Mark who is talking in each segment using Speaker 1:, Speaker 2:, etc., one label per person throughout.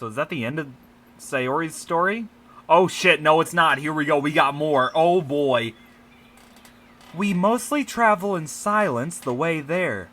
Speaker 1: So is that the end of Sayori's story? Oh shit, no it's not. Here we go, we got more. Oh boy. We mostly travel in silence the way there.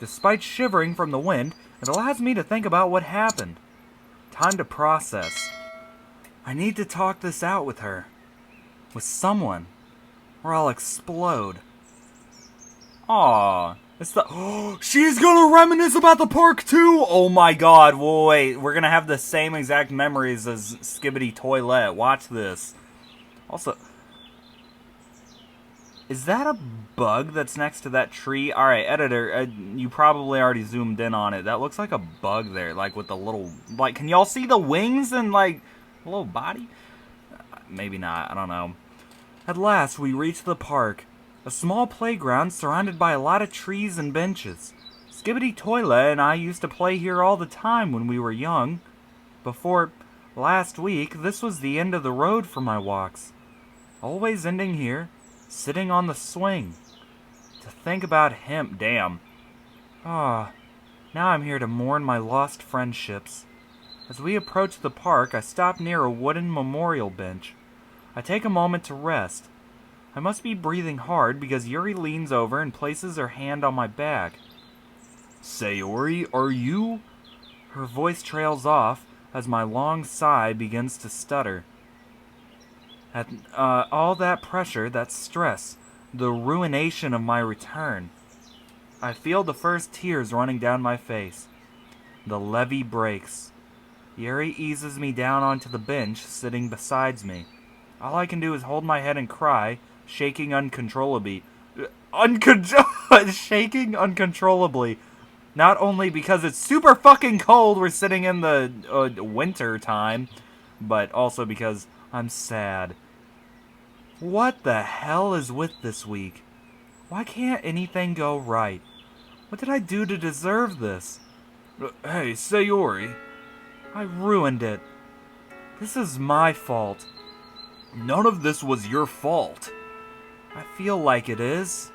Speaker 1: Despite shivering from the wind, it allows me to think about what happened. Time to process. I need to talk this out with her. With someone. Or I'll explode. Aww. It's the she's gonna reminisce about the park too! Oh my god, wait. We're gonna have the same exact memories as Skibidi Toilet. Watch this. Also, is that a bug that's next to that tree? Alright, editor, you probably already zoomed in on it. That looks like a bug there, like with the little, like, can y'all see the wings and, like, a little body? Maybe not, I don't know. At last, we reached the park. A small playground surrounded by a lot of trees and benches. Skibidi Toilet and I used to play here all the time when we were young. Before last week, this was the end of the road for my walks. Always ending here, sitting on the swing. To think about him, damn. Ah, now I'm here to mourn my lost friendships. As we approach the park, I stop near a wooden memorial bench. I take a moment to rest. I must be breathing hard because Yuri leans over and places her hand on my back. Sayori, are you? Her voice trails off as my long sigh begins to stutter. At all that pressure, that stress, the ruination of my return. I feel the first tears running down my face. The levee breaks. Yuri eases me down onto the bench, sitting beside me. All I can do is hold my head and cry, shaking uncontrollably. Shaking uncontrollably. Not only because it's super fucking cold, we're sitting in the winter time, but also because I'm sad. What the hell is with this week? Why can't anything go right? What did I do to deserve this? Hey, Sayori. I ruined it. This is my fault. None of this was your fault. I feel like it is.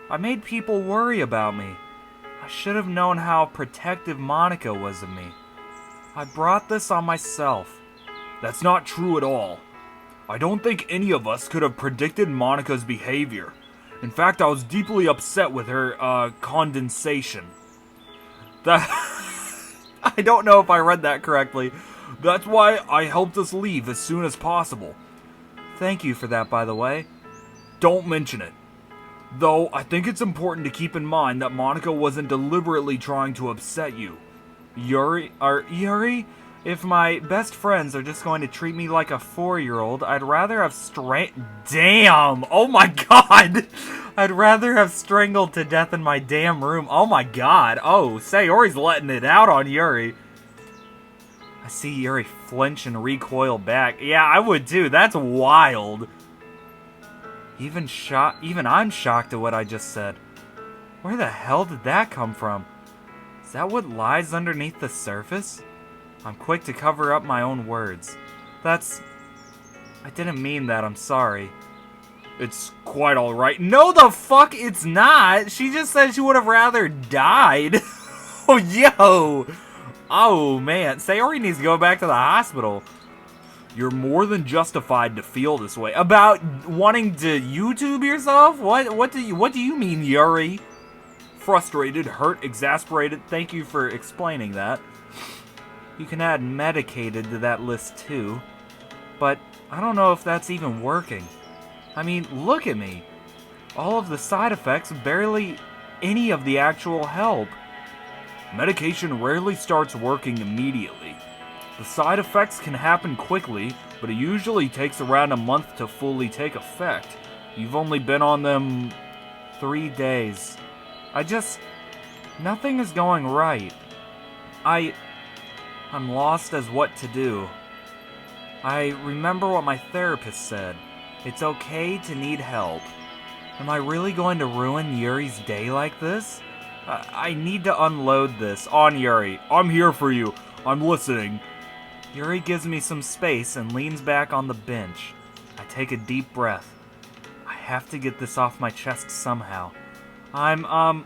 Speaker 1: I made people worry about me. I should have known how protective Monica was of me. I brought this on myself. That's not true at all. I don't think any of us could have predicted Monica's behavior. In fact, I was deeply upset with her, condensation. That... I don't know if I read that correctly. That's why I helped us leave as soon as possible. Thank you for that, by the way. Don't mention it. Though, I think it's important to keep in mind that Monica wasn't deliberately trying to upset you. Yuri? If my best friends are just going to treat me like a 4-year-old, I'd rather have Damn! Oh my god! I'd rather have strangled to death in my damn room. Oh my god. Oh, Sayori's letting it out on Yuri. I see Yuri flinch and recoil back. Yeah, I would too. That's wild. Even I'm shocked at what I just said. Where the hell did that come from? Is that what lies underneath the surface? I'm quick to cover up my own words. I didn't mean that, I'm sorry. It's quite alright. No the fuck it's not! She just said she would have rather died. Oh, yo! Oh, man. Sayori needs to go back to the hospital. You're more than justified to feel this way. About wanting to YouTube yourself? What do you mean, Yuri? Frustrated, hurt, exasperated. Thank you for explaining that. You can add medicated to that list too. But I don't know if that's even working. I mean, look at me. All of the side effects, barely any of the actual help. Medication rarely starts working immediately. The side effects can happen quickly, but it usually takes around a month to fully take effect. You've only been on them 3 days. Nothing is going right. I'm lost as what to do. I remember what my therapist said. It's okay to need help. Am I really going to ruin Yuri's day like this? I need to unload this on Yuri. I'm here for you. I'm listening. Yuri gives me some space and leans back on the bench. I take a deep breath. I have to get this off my chest somehow. I'm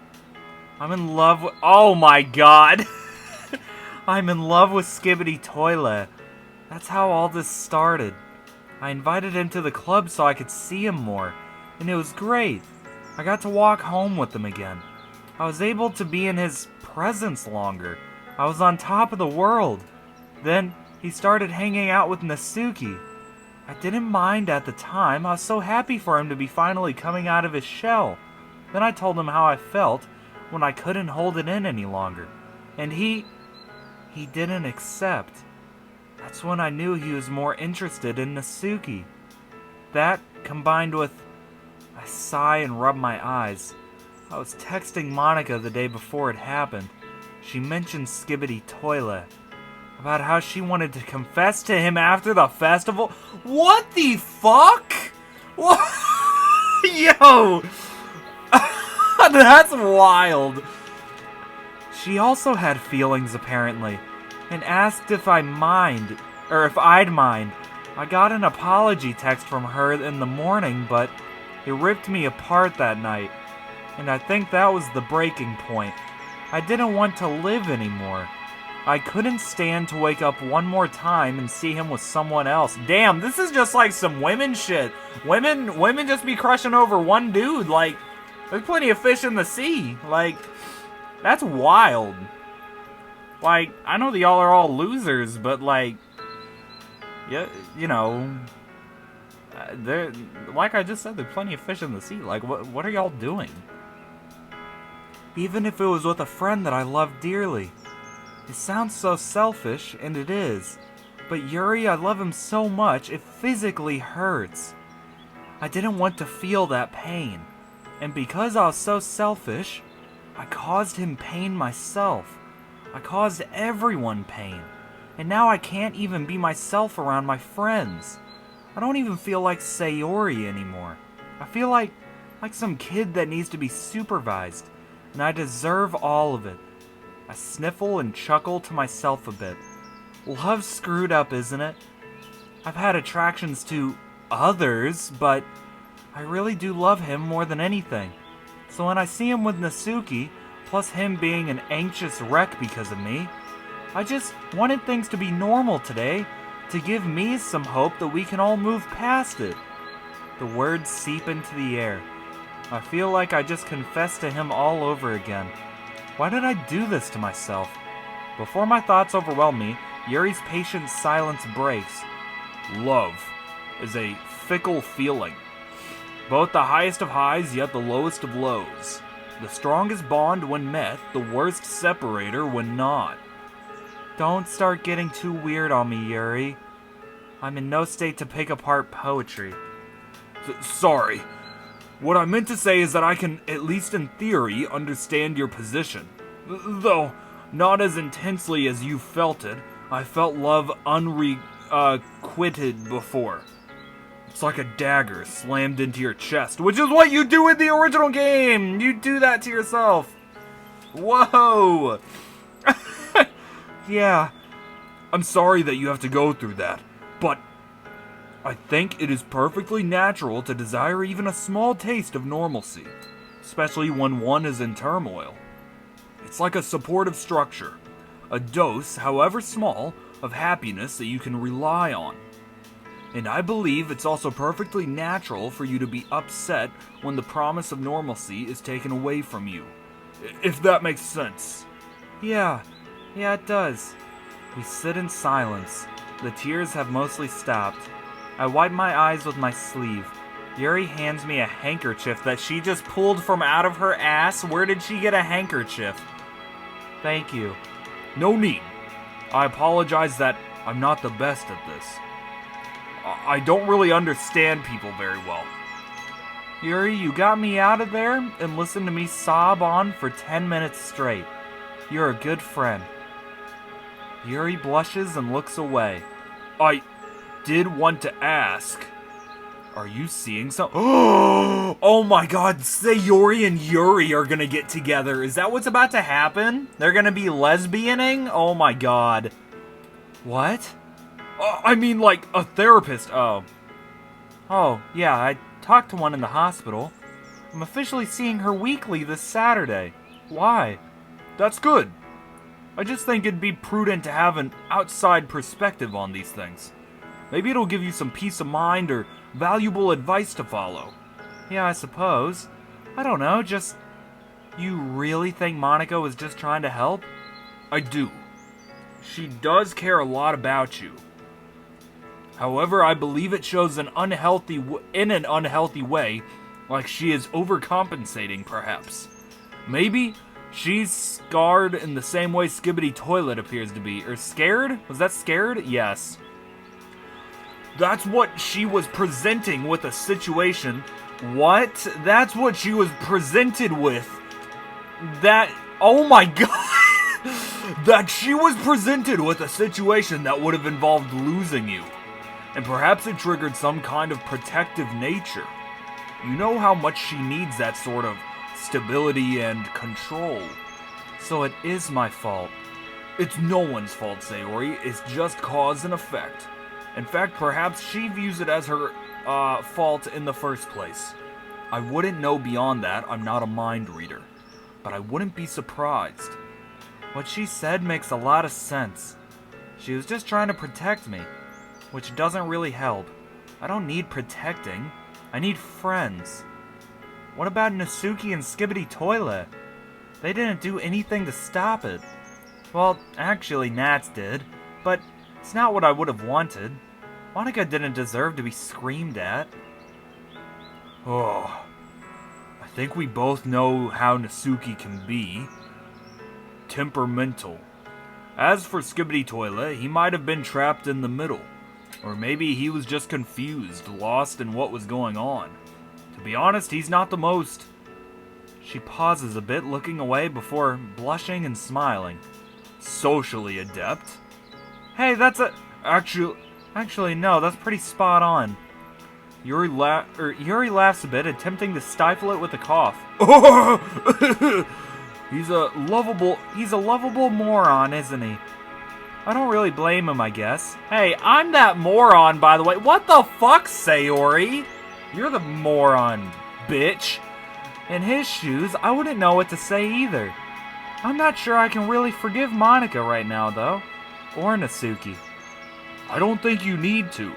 Speaker 1: in love with... Oh my god! I'm in love with Skibbity Toilet. That's how all this started. I invited him to the club so I could see him more, and it was great. I got to walk home with him again. I was able to be in his presence longer. I was on top of the world. Then he started hanging out with Natsuki. I didn't mind at the time. I was so happy for him to be finally coming out of his shell. Then I told him how I felt when I couldn't hold it in any longer. And he didn't accept. That's when I knew he was more interested in Natsuki. That, combined with... I sigh and rub my eyes. I was texting Monica the day before it happened. She mentioned Skibbity Toilet. About how she wanted to confess to him after the festival. What the fuck? What? Yo! That's wild. She also had feelings, apparently, and asked if I'd mind. I got an apology text from her in the morning, but it ripped me apart that night. And I think that was the breaking point. I didn't want to live anymore. I couldn't stand to wake up one more time and see him with someone else. Damn, this is just like some women shit. Women just be crushing over one dude. Like, there's plenty of fish in the sea. Like, that's wild. Like, I know that y'all are all losers, but like, yeah, you know, there, like I just said, there's plenty of fish in the sea. Like, what are y'all doing? Even if it was with a friend that I love dearly. It sounds so selfish, and it is. But Yuri, I love him so much, it physically hurts. I didn't want to feel that pain. And because I was so selfish, I caused him pain myself. I caused everyone pain. And now I can't even be myself around my friends. I don't even feel like Sayori anymore. I feel like some kid that needs to be supervised. And I deserve all of it. I sniffle and chuckle to myself a bit. Love's screwed up, isn't it? I've had attractions to others, but I really do love him more than anything. So when I see him with Natsuki, plus him being an anxious wreck because of me, I just wanted things to be normal today, to give me some hope that we can all move past it. The words seep into the air. I feel like I just confessed to him all over again. Why did I do this to myself? Before my thoughts overwhelm me, Yuri's patient silence breaks. Love is a fickle feeling. Both the highest of highs, yet the lowest of lows. The strongest bond when met, the worst separator when not. Don't start getting too weird on me, Yuri. I'm in no state to pick apart poetry. Sorry. What I meant to say is that I can, at least in theory, understand your position. Though, not as intensely as you felt it. I felt love unrequited before. It's like a dagger slammed into your chest, which is what you do in the original game! You do that to yourself! Whoa! Yeah. I'm sorry that you have to go through that, but I think it is perfectly natural to desire even a small taste of normalcy, especially when one is in turmoil. It's like a supportive structure, a dose, however small, of happiness that you can rely on. And I believe it's also perfectly natural for you to be upset when the promise of normalcy is taken away from you. If that makes sense. Yeah, it does. We sit in silence. The tears have mostly stopped. I wipe my eyes with my sleeve. Yuri hands me a handkerchief that she just pulled from out of her ass. Where did she get a handkerchief? Thank you. No need. I apologize that I'm not the best at this. I don't really understand people very well. Yuri, you got me out of there and listened to me sob on for 10 minutes straight. You're a good friend. Yuri blushes and looks away. I did want to ask, are you seeing something? Oh my god, Sayori and Yuri are gonna get together. Is that what's about to happen? They're gonna be lesbianing? Oh my god. What? I mean, like, a therapist. Oh, yeah, I talked to one in the hospital. I'm officially seeing her weekly this Saturday. Why? That's good. I just think it'd be prudent to have an outside perspective on these things. Maybe it'll give you some peace of mind or valuable advice to follow. Yeah, I suppose. I don't know, just... You really think Monica was just trying to help? I do. She does care a lot about you. However, I believe it shows in an unhealthy way, like she is overcompensating, perhaps. Maybe she's scarred in the same way Skibidi Toilet appears to be. Or scared? Was that scared? Yes. That's what she was presenting with a situation. What? That's what she was presented with. That... Oh my god! That she was presented with a situation that would have involved losing you. And perhaps it triggered some kind of protective nature. You know how much she needs that sort of stability and control. So it is my fault. It's no one's fault, Sayori. It's just cause and effect. In fact, perhaps she views it as her fault in the first place. I wouldn't know beyond that. I'm not a mind reader. But I wouldn't be surprised. What she said makes a lot of sense. She was just trying to protect me, which doesn't really help. I don't need protecting. I need friends. What about Natsuki and Skibidi Toilet? They didn't do anything to stop it. Well, actually, Nats did, but it's not what I would have wanted. Monica didn't deserve to be screamed at. Oh, I think we both know how Natsuki can be. Temperamental. As for Skibidi Toilet, he might have been trapped in the middle. Or maybe he was just confused, lost in what was going on. To be honest, he's not the most. She pauses a bit, looking away before blushing and smiling. Socially adept. Hey, that's a... Actually, no, that's pretty spot on. Yuri laughs a bit, attempting to stifle it with a cough. He's a lovable moron, isn't he? I don't really blame him, I guess. Hey, I'm that moron, by the way. What the fuck, Sayori? You're the moron, bitch. In his shoes, I wouldn't know what to say either. I'm not sure I can really forgive Monica right now, though. Or Natsuki. I don't think you need to.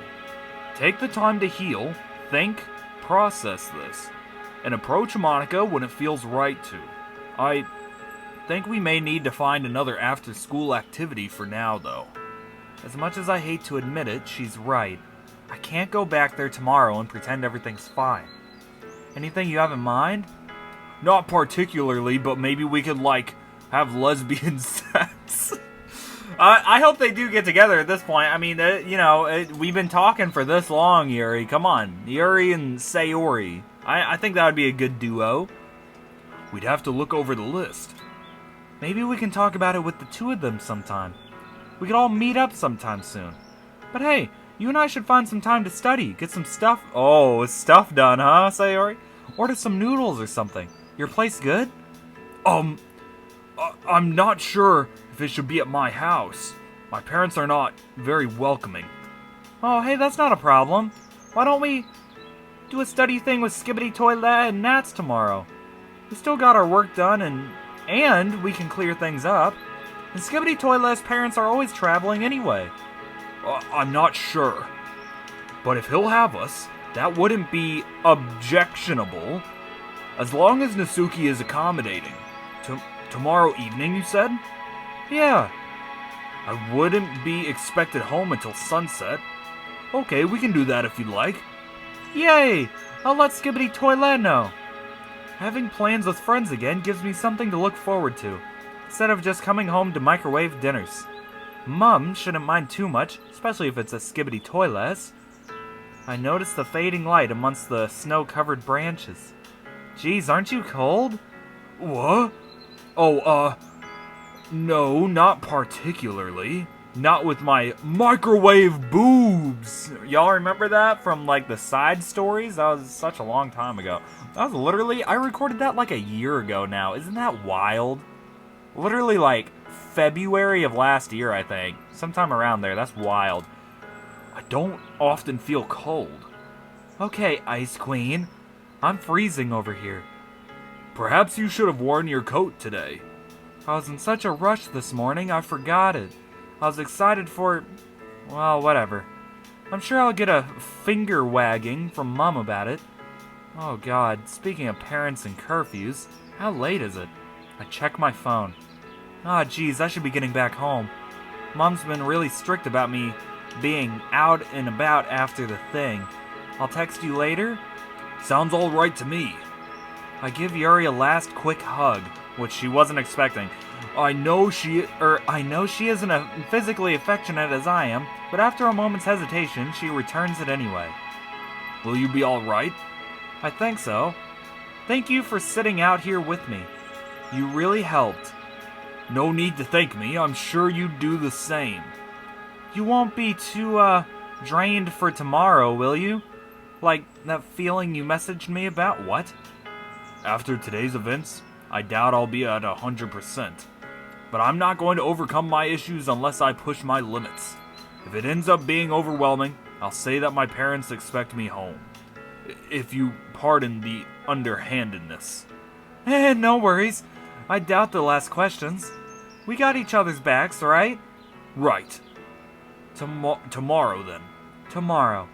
Speaker 1: Take the time to heal, think, process this, and approach Monica when it feels right to. I think we may need to find another after-school activity for now, though. As much as I hate to admit it, she's right. I can't go back there tomorrow and pretend everything's fine. Anything you have in mind? Not particularly, but maybe we could, have lesbian sex. I hope they do get together at this point. I mean, we've been talking for this long, Yuri. Come on. Yuri and Sayori. I think that would be a good duo. We'd have to look over the list. Maybe we can talk about it with the two of them sometime. We could all meet up sometime soon. But hey, you and I should find some time to study. Get some stuff. Oh, stuff done, huh, Sayori? Order some noodles or something. Your place good? I'm not sure if it should be at my house. My parents are not very welcoming. Oh, hey, that's not a problem. Why don't we do a study thing with Skibidi Toilet and Nats tomorrow? We still got our work done, and we can clear things up. And Skibidi Toilet's parents are always traveling anyway. I'm not sure. But if he'll have us, that wouldn't be objectionable. As long as Natsuki is accommodating. Tomorrow evening, you said? Yeah. I wouldn't be expected home until sunset. Okay, we can do that if you'd like. Yay! I'll let Skibidi Toilet know. Having plans with friends again gives me something to look forward to, instead of just coming home to microwave dinners. Mum shouldn't mind too much, especially if it's a Skibidi Toilet. I noticed the fading light amongst the snow-covered branches. Geez, aren't you cold? What? Oh, no, not particularly. Not with my microwave boobs. Y'all remember that from, the side stories? That was such a long time ago. That was literally, I recorded that a year ago now. Isn't that wild? Literally, February of last year, I think. Sometime around there. That's wild. I don't often feel cold. Okay, Ice Queen. I'm freezing over here. Perhaps you should have worn your coat today. I was in such a rush this morning, I forgot it. I was excited for... well, whatever. I'm sure I'll get a finger wagging from Mom about it. Oh God, speaking of parents and curfews, how late is it? I check my phone. Ah, geez, I should be getting back home. Mom's been really strict about me being out and about after the thing. I'll text you later? Sounds alright to me. I give Yuri a last quick hug, which she wasn't expecting. I know she isn't as physically affectionate as I am, but after a moment's hesitation, she returns it anyway. Will you be alright? I think so. Thank you for sitting out here with me. You really helped. No need to thank me, I'm sure you'd do the same. You won't be too, drained for tomorrow, will you? Like that feeling you messaged me about? What? After today's events, I doubt I'll be at 100%. But I'm not going to overcome my issues unless I push my limits. If it ends up being overwhelming, I'll say that my parents expect me home. If you pardon the underhandedness. No worries. I doubt they'll ask questions. We got each other's backs, right? Right. Tomorrow, then. Tomorrow.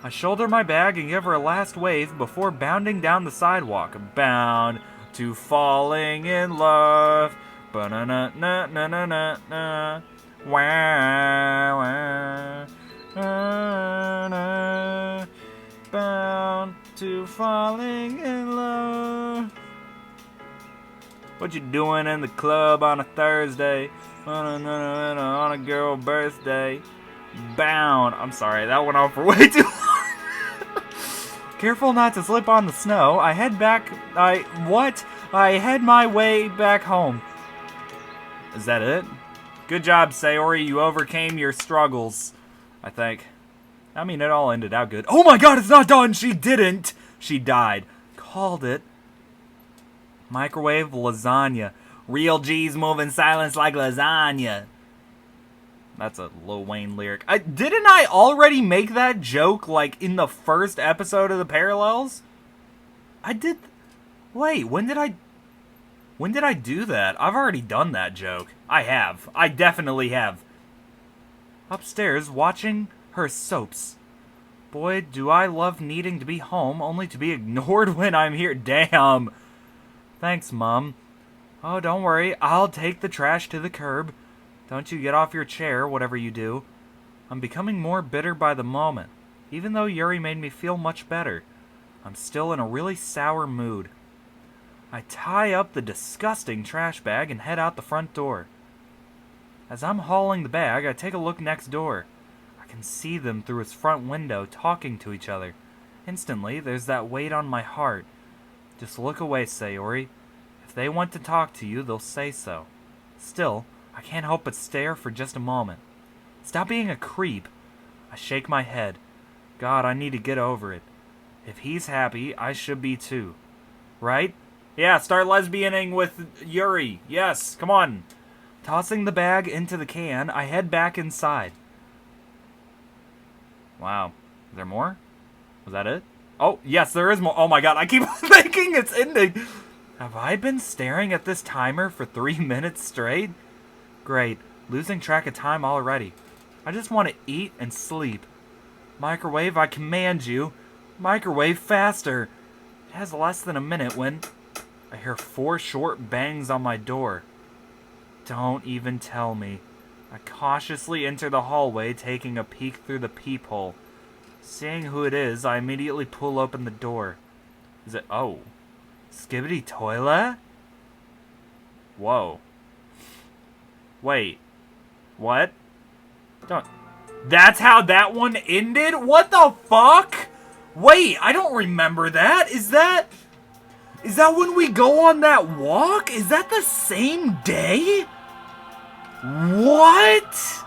Speaker 1: I shoulder my bag and give her a last wave before bounding down the sidewalk. Bound to falling in love. Ba-na-na-na-na-na-na. Wow, wow. Bound to falling in love. What you doing in the club on a Thursday? On a girl birthday? Bound. I'm sorry, that went on for way too long. Careful not to slip on the snow. I head my way back home. Is that it? Good job, Sayori. You overcame your struggles, I think. I mean, it all ended out good. Oh my God, it's not done! She didn't! She died. Called it. Microwave lasagna. Real G's move in silence like lasagna. That's a Lil Wayne lyric. Didn't I already make that joke, like, in the first episode of the Parallels? I did... Wait, when did I do that? I've already done that joke. I have. I definitely have. Upstairs, watching her soaps. Boy, do I love needing to be home, only to be ignored when I'm here. Damn. Thanks, Mom. Oh, don't worry. I'll take the trash to the curb. Don't you get off your chair, whatever you do. I'm becoming more bitter by the moment. Even though Yuri made me feel much better, I'm still in a really sour mood. I tie up the disgusting trash bag and head out the front door. As I'm hauling the bag, I take a look next door. I can see them through its front window talking to each other. Instantly, there's that weight on my heart. Just look away, Sayori. If they want to talk to you, they'll say so. Still, I can't help but stare for just a moment. Stop being a creep. I shake my head. God, I need to get over it. If he's happy, I should be too. Right? Yeah, start lesbianing with Yuri. Yes, come on. Tossing the bag into the can, I head back inside. Wow. Is there more? Was that it? Oh, yes, there is more. Oh my God, I keep thinking it's ending. Have I been staring at this timer for 3 minutes straight? Great. Losing track of time already. I just want to eat and sleep. Microwave, I command you. Microwave faster. It has less than a minute when I hear 4 short bangs on my door. Don't even tell me. I cautiously enter the hallway, taking a peek through the peephole. Seeing who it is, I immediately pull open the door. Is it... Oh. Skibbity toilet? Whoa. Wait. What? Don't... That's how that one ended? What the fuck? Wait, I don't remember that. Is that when we go on that walk? Is that the same day? What?